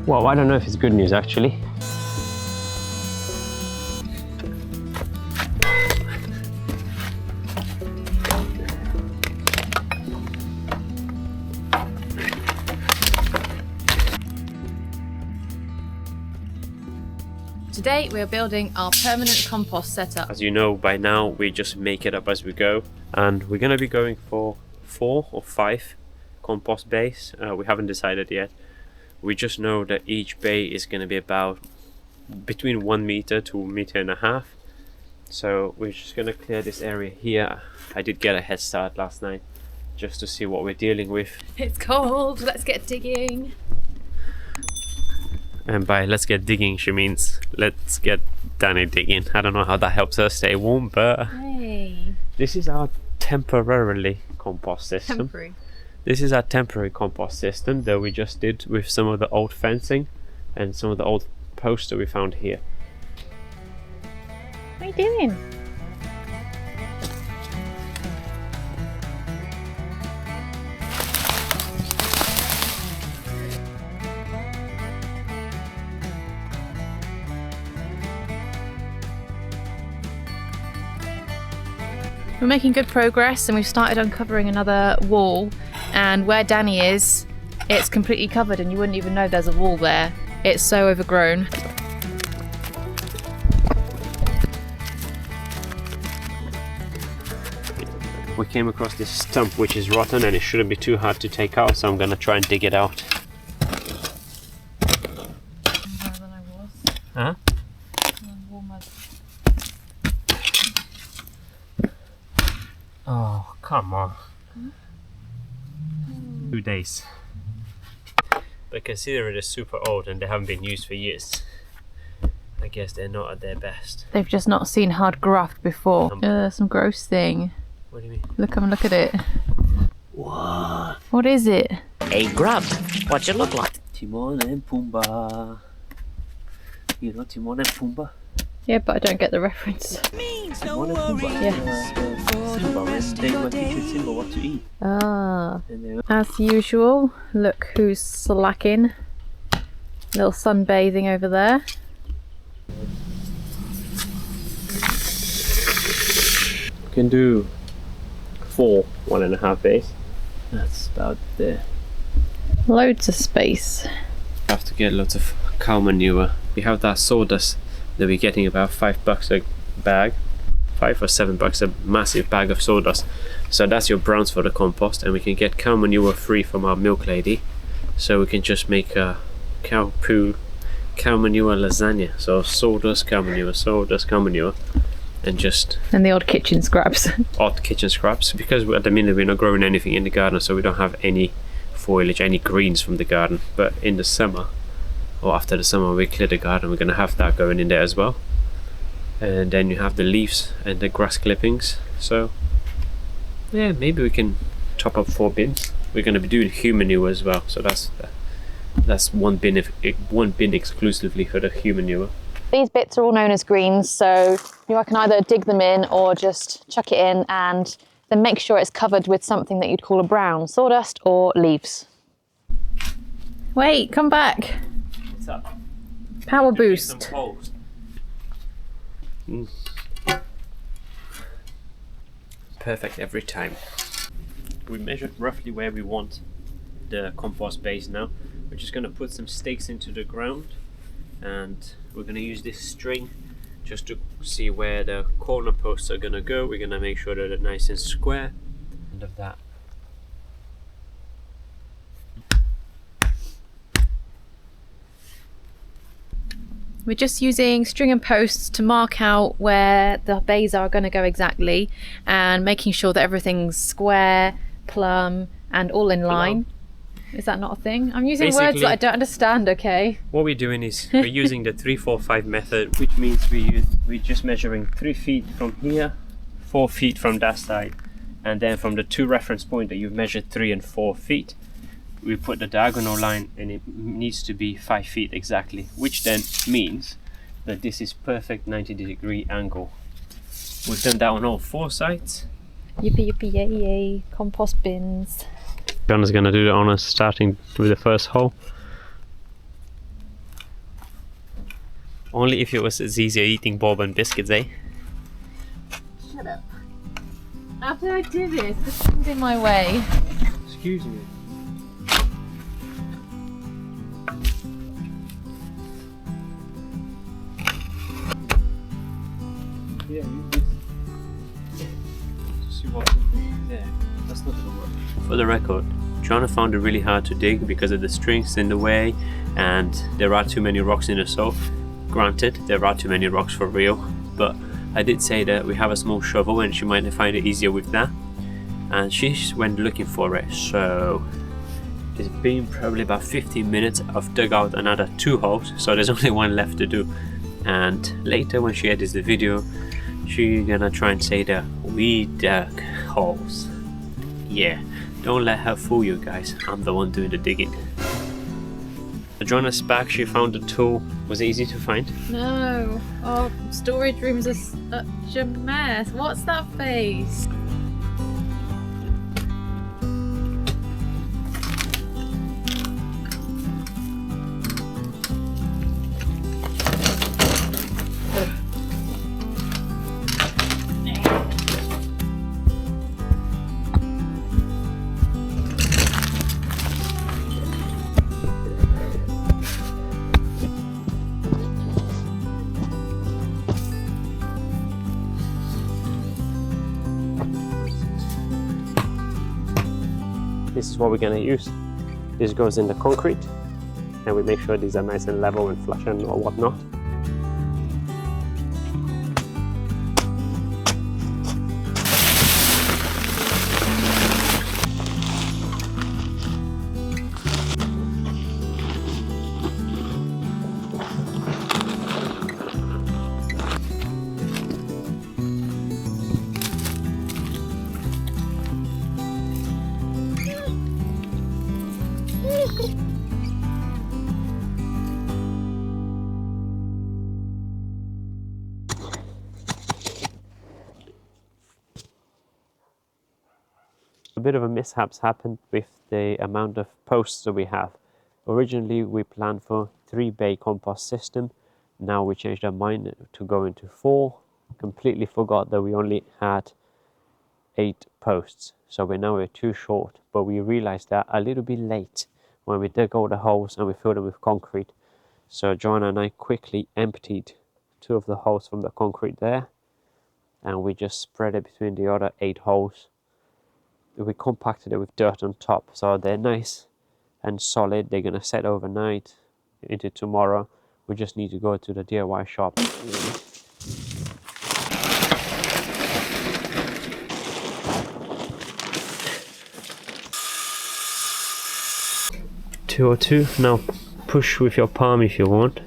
Well, I don't know if it's good news actually. Today we are building our permanent compost setup. As you know by now, we just make it up as we go, and we're going to be going for 4 or 5 compost bays. We haven't decided yet. We just know that each bay is going to be about between 1 meter to 1.5 meters. So we're just going to clear this area here. I did get a head start last night just to see what we're dealing with. It's cold, let's get digging. And by let's get digging, she means let's get Dani digging. I don't know how that helps her stay warm, but Hey. this is our temporarily compost system. Temporary. This is our temporary compost system that we just did with some of the old fencing and some of the old posts that we found here. What are you doing? We're making good progress and we've started uncovering another wall, and where Dani is, it's completely covered and you wouldn't even know there's a wall there. It's so overgrown. We came across this stump which is rotten and it shouldn't be too hard to take out, so I'm gonna try and dig it out. Huh? Oh, come on. 2 days. But consider it as super old and they haven't been used for years. I guess they're not at their best. They've just not seen hard graft before. Some gross thing. What do you mean? Come and look at it. What? What is it? Hey grub, what's it look like? Timon and Pumbaa. You know Timon and Pumbaa? Yeah, but I don't get the reference. Timon and Pumbaa. Yeah. Simba, when they were teaching Simba what to eat. Ah. And they were... As usual, look who's slacking. Little sunbathing over there. can do 4 1.5 bays. That's about there. Loads of space. Have to get lots of cow manure. We have that sawdust that we're getting about $5 a bag. $5 or $7 a massive bag of sawdust. So that's your browns for the compost, and we can get cow manure free from our milk lady. So we can just make a cow poo, cow manure lasagna. So sawdust, cow manure, and just And the odd kitchen scraps. odd kitchen scraps, because at the minute we're not growing anything in the garden, so we don't have any foliage, any greens from the garden. But in the summer, or after the summer, we clear the garden, we're gonna have that going in there as well. And then you have the leaves and the grass clippings. So yeah, maybe we can top up 4 bins. We're gonna be doing human manure as well, so that's one bin exclusively for the human manure. These bits are all known as greens, so I can either dig them in or just chuck it in and then make sure it's covered with something that you'd call a brown, sawdust or leaves. Wait, come back. What's up? Power boost. Perfect every time. We measured roughly where we want the compost base now. We're just going to put some stakes into the ground, and we're going to use this string just to see where the corner posts are going to go. We're going to make sure that they're nice and square. End of that. We're just using string and posts to mark out where the bays are going to go exactly, and making sure that everything's square, plumb, and all in line. Is that not a thing? I'm using words that I don't understand, okay? What we're doing is we're using the 3-4-5 method, which means we're just measuring 3 feet from here, 4 feet from that side, and then from the 2 reference points that you've measured 3 and 4 feet, we put the diagonal line, and it needs to be 5 feet exactly, which then means that this is perfect 90-degree angle. We've done that on all 4 sides. Yippee yippee yay yay, compost bins. John's gonna do the honors, starting with the first hole. Only if it was as easy eating bourbon biscuits, eh? Shut up. After I do this, the thing's in my way. Excuse me. Yeah, use this. See what's there. That's not gonna work. For the record, Joanna found it really hard to dig because of the strings in the way, and there are too many rocks in the soil. Granted, there are too many rocks for real, but I did say that we have a small shovel and she might find it easier with that. And she went looking for it, so it's been probably about 15 minutes. I've dug out another 2 holes, so there's only 1 left to do. And later when she edits the video, she's gonna try and say that we dug holes. Yeah, don't let her fool you guys, I'm the one doing the digging. Joanna's back, she found the tool. Was it easy to find? No. Oh, storage rooms are such a mess. What's that face? This is what we're gonna use. This goes in the concrete, and we make sure these are nice and level and flush and or whatnot. A bit of a mishaps happened with the amount of posts that we have. Originally we planned for 3-bay compost system. Now we changed our mind to go into 4. Completely forgot that we only had 8 posts. So we're 2 short, but we realized that a little bit late when we dug all the holes and we filled them with concrete. So Joanna and I quickly emptied 2 of the holes from the concrete there, and we just spread it between the other 8 holes. We compacted it with dirt on top, so they're nice and solid. They're gonna set overnight into tomorrow. We just need to go to the DIY shop. 202. Now push with your palm if you want,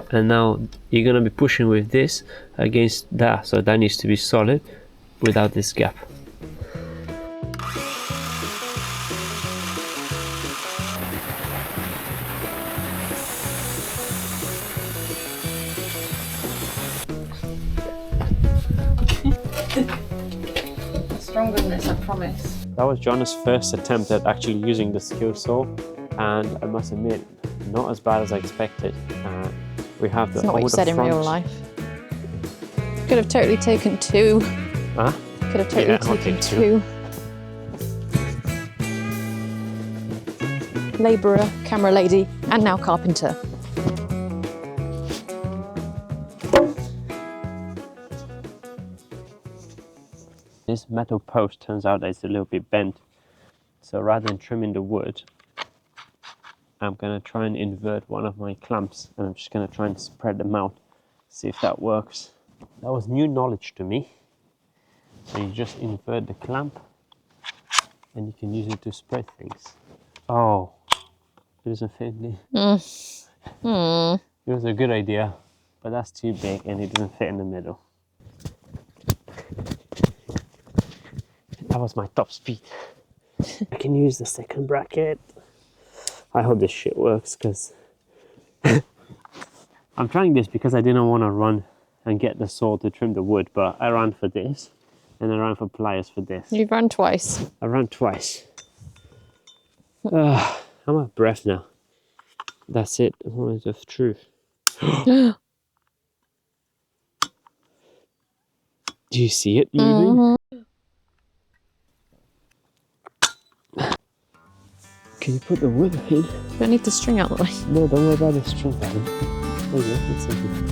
and now you're gonna be pushing with this against that, so that needs to be solid without this gap. Stronger than this, I promise. That was Joanna's first attempt at actually using the skill saw, and I must admit, not as bad as I expected. We have the It's not what you said in real life. Could have totally taken 2. Huh? Could have totally taken 2. Labourer, camera lady, and now carpenter. This metal post turns out that it's a little bit bent, so rather than trimming the wood, I'm going to try and invert one of my clamps, and I'm just going to try and spread them out, see if that works. That was new knowledge to me. So you just invert the clamp and you can use it to spread things. Oh, it doesn't fit me. It was a good idea, but that's too big and it doesn't fit in the middle. That was my top speed. I can use the second bracket. I hope this shit works, because I'm trying this because I didn't want to run and get the saw to trim the wood, but I ran for this and I ran for pliers for this. You've run twice. I ran twice. I'm out of breath now. That's it. Moment of truth. Do you see it moving? Can you put the wood in? Don't need the string out the way. No, don't worry about the string, Dani. There you go, it's okay.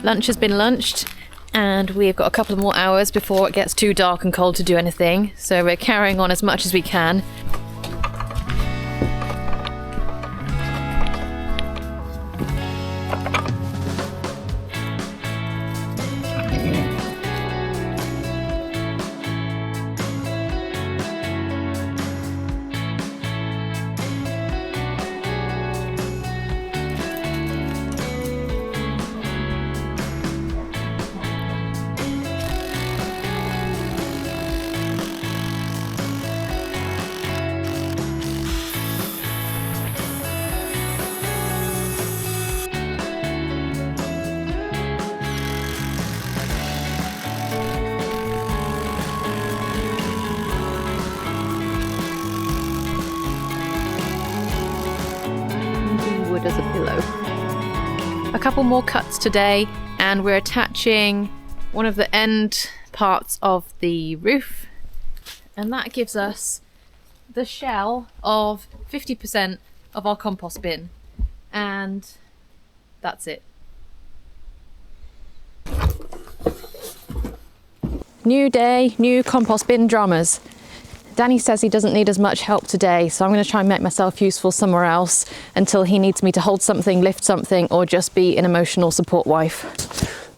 Lunch has been lunched, and we've got a couple of more hours before it gets too dark and cold to do anything, so we're carrying on as much as we can. Wood as a pillow. A couple more cuts today, and we're attaching one of the end parts of the roof, and that gives us the shell of 50% of our compost bin, and that's it. New day, new compost bin dramas. Dani says he doesn't need as much help today, so I'm going to try and make myself useful somewhere else until he needs me to hold something, lift something, or just be an emotional support wife.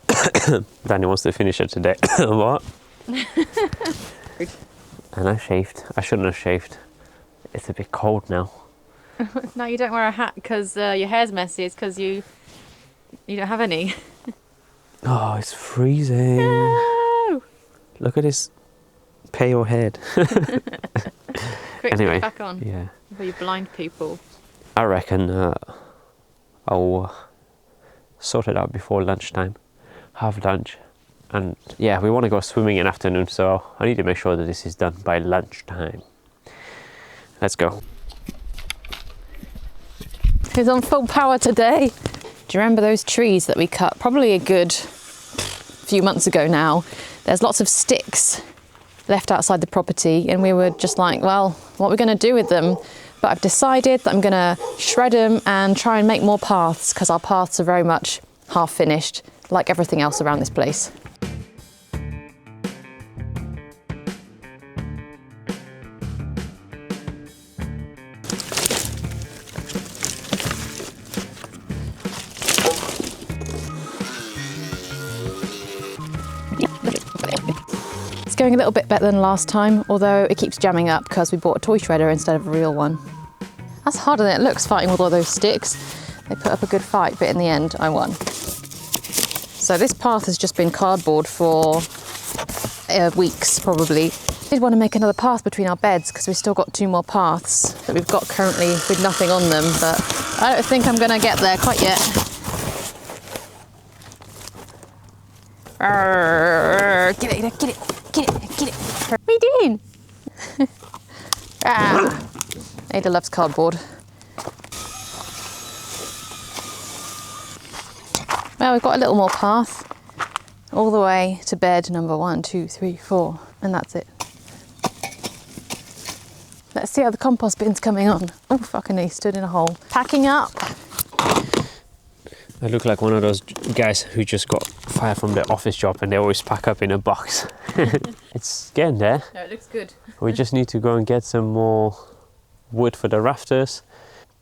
Dani wants to finish it today. What? And I shaved. I shouldn't have shaved. It's a bit cold now. No, you don't wear a hat because your hair's messy. It's because you don't have any. Oh, it's freezing. No! Look at this pale head. Quick, Anyway, put it back on. yeah. For you blind people. I reckon I'll sort it out before lunchtime. Have lunch. And yeah, we want to go swimming in the afternoon, so I need to make sure that this is done by lunchtime. Let's go. He's on full power today. Do you remember those trees that we cut probably a good few months ago now? There's lots of sticks left outside the property, and we were just like, well, what are we going to do with them? But I've decided that I'm going to shred them and try and make more paths, because our paths are very much half finished, like everything else around this place. It's going a little bit better than last time, although it keeps jamming up because we bought a toy shredder instead of a real one. That's harder than it looks, fighting with all those sticks. They put up a good fight, but in the end, I won. So this path has just been cardboard for weeks, probably. I did want to make another path between our beds because we've still got 2 more paths that we've got currently with nothing on them, but I don't think I'm going to get there quite yet. Get it, get it, get it, get it. What are you doing? Ada loves cardboard. Well, we've got a little more path all the way to bed number 1, 2, 3, 4, and that's it. Let's see how the compost bin's coming on. Oh, fucking he stood in a hole. Packing up. I look like one of those guys who just got fired from their office job and they always pack up in a box. It's getting there. No, it looks good. We just need to go and get some more wood for the rafters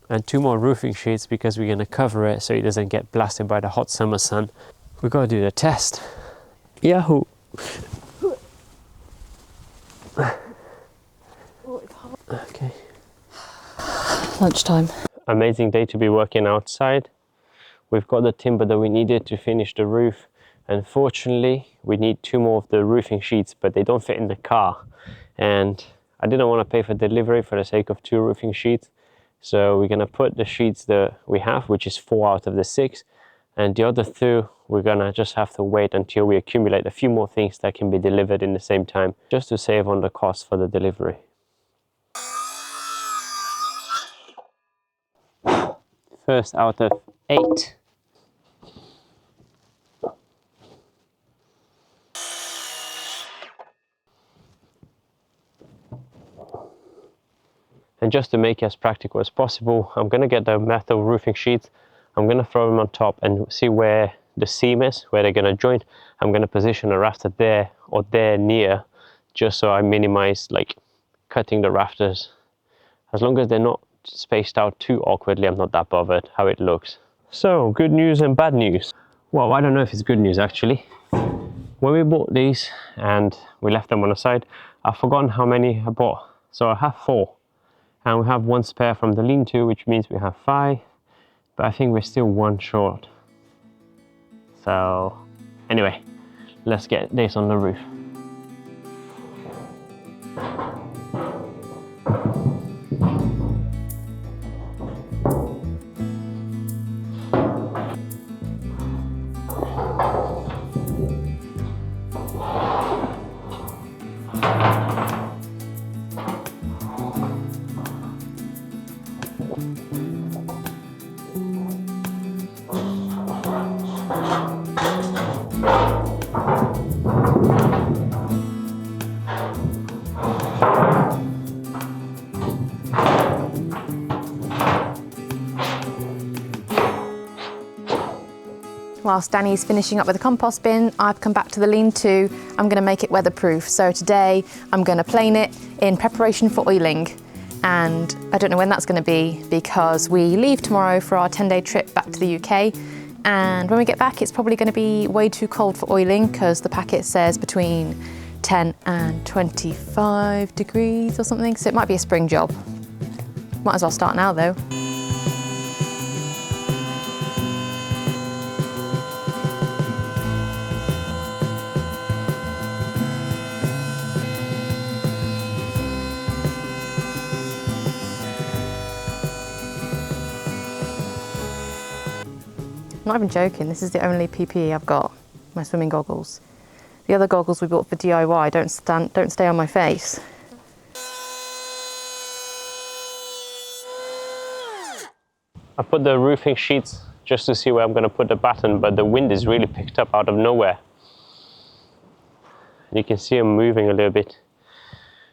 and 2 more roofing sheets because we're going to cover it so it doesn't get blasted by the hot summer sun. We've got to do the test. Yahoo! Okay. Lunchtime. Amazing day to be working outside. We've got the timber that we needed to finish the roof Unfortunately, we need 2 more of the roofing sheets, but they don't fit in the car. And I didn't want to pay for delivery for the sake of 2 roofing sheets. So we're going to put the sheets that we have, which is 4 out of the 6. And the other 2, we're going to just have to wait until we accumulate a few more things that can be delivered in the same time, just to save on the cost for the delivery. First out of 8. And just to make it as practical as possible, I'm going to get the metal roofing sheets, I'm going to throw them on top and see where the seam is, where they're going to join. I'm going to position a rafter there or there near, just so I minimize like cutting the rafters. As long as they're not spaced out too awkwardly, I'm not that bothered how it looks. So, good news and bad news. Well, I don't know if it's good news actually. When we bought these and we left them on the side, I've forgotten how many I bought. So I have 4. And we have 1 spare from the lean-to, which means we have 5, but I think we're still 1 short. So anyway, let's get this on the roof. Whilst Danny's finishing up with the compost bin, I've come back to the lean-to. I'm going to make it weatherproof. So today I'm going to plane it in preparation for oiling. And I don't know when that's going to be because we leave tomorrow for our 10-day trip back to the UK. And when we get back, it's probably going to be way too cold for oiling because the packet says between 10 and 25 degrees or something. So it might be a spring job. Might as well start now though. I'm not even joking, this is the only PPE I've got, my swimming goggles. The other goggles we bought for DIY don't stay on my face. I put the roofing sheets just to see where I'm going to put the batten, but the wind is really picked up out of nowhere. And you can see them moving a little bit.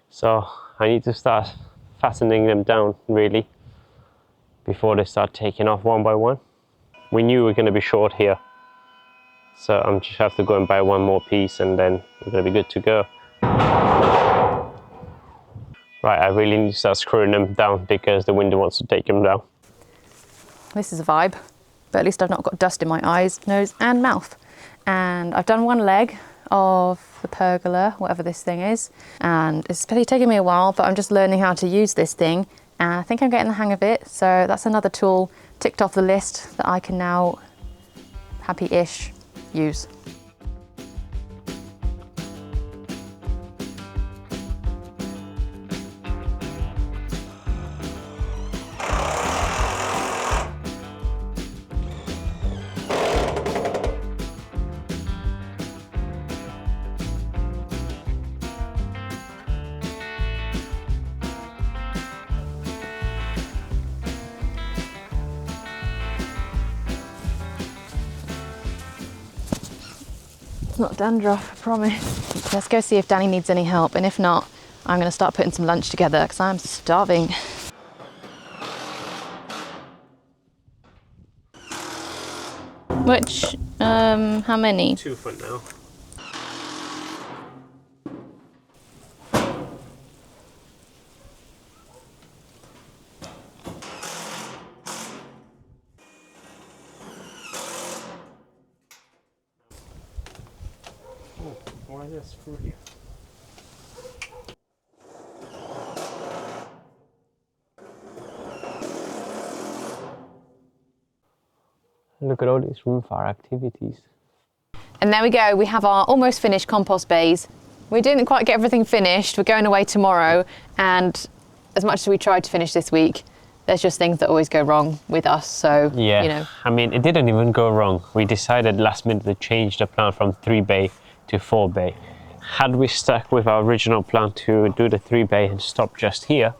So I need to start fastening them down really before they start taking off one by one. We knew we were going to be short here, so I'm just have to go and buy 1 more piece and then we're going to be good to go. Right, I really need to start screwing them down because the wind wants to take them down. This is a vibe, but at least I've not got dust in my eyes, nose and mouth. And I've done 1 leg of the pergola, whatever this thing is, and it's probably taken me a while, but I'm just learning how to use this thing and I think I'm getting the hang of it. So that's another tool ticked off the list that I can now happy-ish use. Not dandruff, I promise. Let's go see if Danny needs any help, and if not, I'm going to start putting some lunch together because I'm starving. Which, how many? 2 for now. Why is there a screw here? Look at all these room fire activities. And there we go, we have our almost finished compost bays. We didn't quite get everything finished. We're going away tomorrow, and as much as we tried to finish this week, there's just things that always go wrong with us, so, Yeah, you know. I mean, it didn't even go wrong. We decided last minute to change the plan from 3 bay to 4 bay. Had we stuck with our original plan to do the 3 bay and stop just here,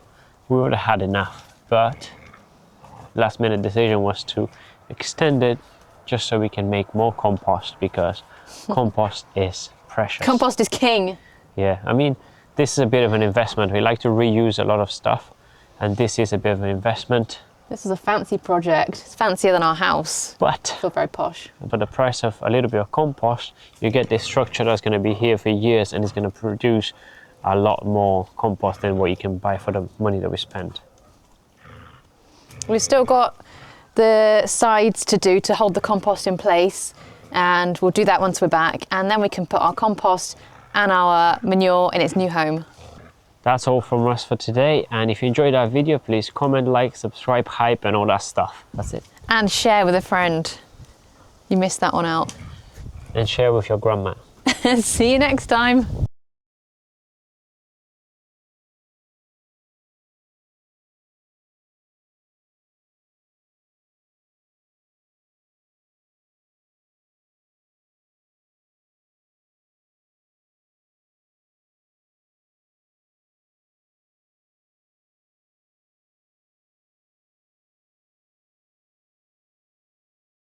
we would have had enough. But last minute decision was to extend it just so we can make more compost, because compost is precious. Compost is king. Yeah, I mean, this is a bit of an investment. We like to reuse a lot of stuff, and this is a bit of an investment. This is a fancy project. It's fancier than our house. But I feel very posh. for the price of a little bit of compost, you get this structure that's going to be here for years, and it's going to produce a lot more compost than what you can buy for the money that we spend. We've still got the sides to do to hold the compost in place, and we'll do that once we're back, and then we can put our compost and our manure in its new home. That's all from us for today, and if you enjoyed our video, please comment, like, subscribe, hype, and all that stuff. That's it. And share with a friend. You missed that one out. And share with your grandma. See you next time.